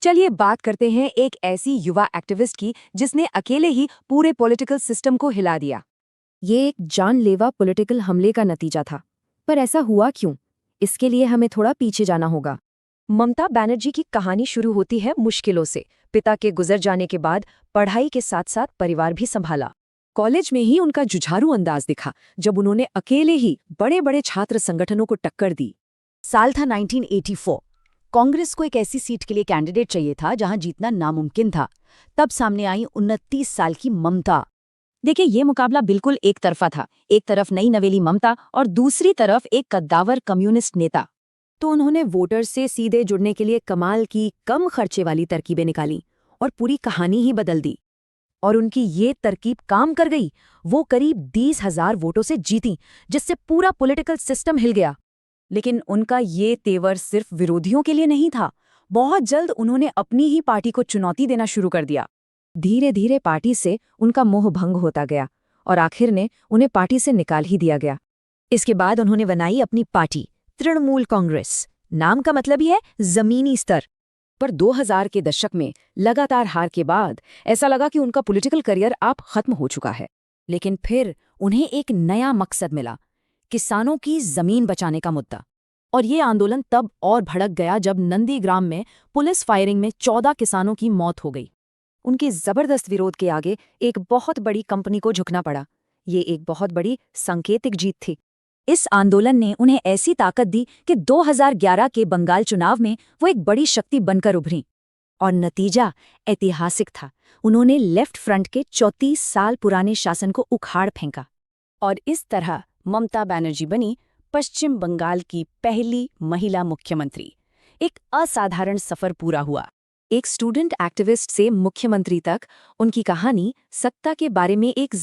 चलिए बात करते हैं एक ऐसी युवा एक्टिविस्ट की जिसने अकेले ही पूरे पॉलिटिकल सिस्टम को हिला दिया। ये एक जानलेवा पॉलिटिकल हमले का नतीजा था। पर ऐसा हुआ क्यों? इसके लिए हमें थोड़ा पीछे जाना होगा। ममता बनर्जी की कहानी शुरू होती है मुश्किलों से। पिता के गुजर जाने के बाद पढ़ाई के साथ साथ परिवार भी संभाला। कॉलेज में ही उनका जुझारू अंदाज दिखा जब उन्होंने अकेले ही बड़े बड़े छात्र संगठनों को टक्कर दी। साल था 1984। कांग्रेस को एक ऐसी सीट के लिए कैंडिडेट चाहिए था जहां जीतना नामुमकिन था। तब सामने आई 29 साल की ममता। देखिए, ये मुकाबला बिल्कुल एक तरफा था। एक तरफ नई नवेली ममता और दूसरी तरफ एक कद्दावर कम्युनिस्ट नेता। तो उन्होंने वोटर्स से सीधे जुड़ने के लिए कमाल की कम खर्चे वाली तरकीबें निकाली और पूरी कहानी ही बदल दी। और उनकी ये तरकीब काम कर गई। वो करीब 20,000 वोटों से जीती, जिससे पूरा पॉलिटिकल सिस्टम हिल गया। लेकिन उनका ये तेवर सिर्फ विरोधियों के लिए नहीं था। बहुत जल्द उन्होंने अपनी ही पार्टी को चुनौती देना शुरू कर दिया। धीरे धीरे पार्टी से उनका मोह भंग होता गया और आखिर ने उन्हें पार्टी से निकाल ही दिया गया। इसके बाद उन्होंने बनाई अपनी पार्टी, तृणमूल कांग्रेस। नाम का मतलब ही है जमीनी स्तर। पर 2000 के दशक में लगातार हार के बाद ऐसा लगा कि उनका पॉलिटिकल करियर अब खत्म हो चुका है। लेकिन फिर उन्हें एक नया मकसद मिला, किसानों की जमीन बचाने का मुद्दा। और ये आंदोलन तब और भड़क गया जब नंदीग्राम में पुलिस फायरिंग में 14 किसानों की मौत हो गई। उनके जबरदस्त विरोध के आगे एक बहुत बड़ी कंपनी को झुकना पड़ा। ये एक बहुत बड़ी सांकेतिक जीत थी। इस आंदोलन ने उन्हें ऐसी ताकत दी कि 2011 के बंगाल चुनाव में वो एक बड़ी शक्ति बनकर उभरी। और नतीजा ऐतिहासिक था। उन्होंने लेफ्ट फ्रंट के 34 साल पुराने शासन को उखाड़ फेंका। और इस तरह ममता बनर्जी बनी पश्चिम बंगाल की पहली महिला मुख्यमंत्री। एक असाधारण सफर पूरा हुआ। एक स्टूडेंट एक्टिविस्ट से मुख्यमंत्री तक उनकी कहानी सत्ता के बारे में एक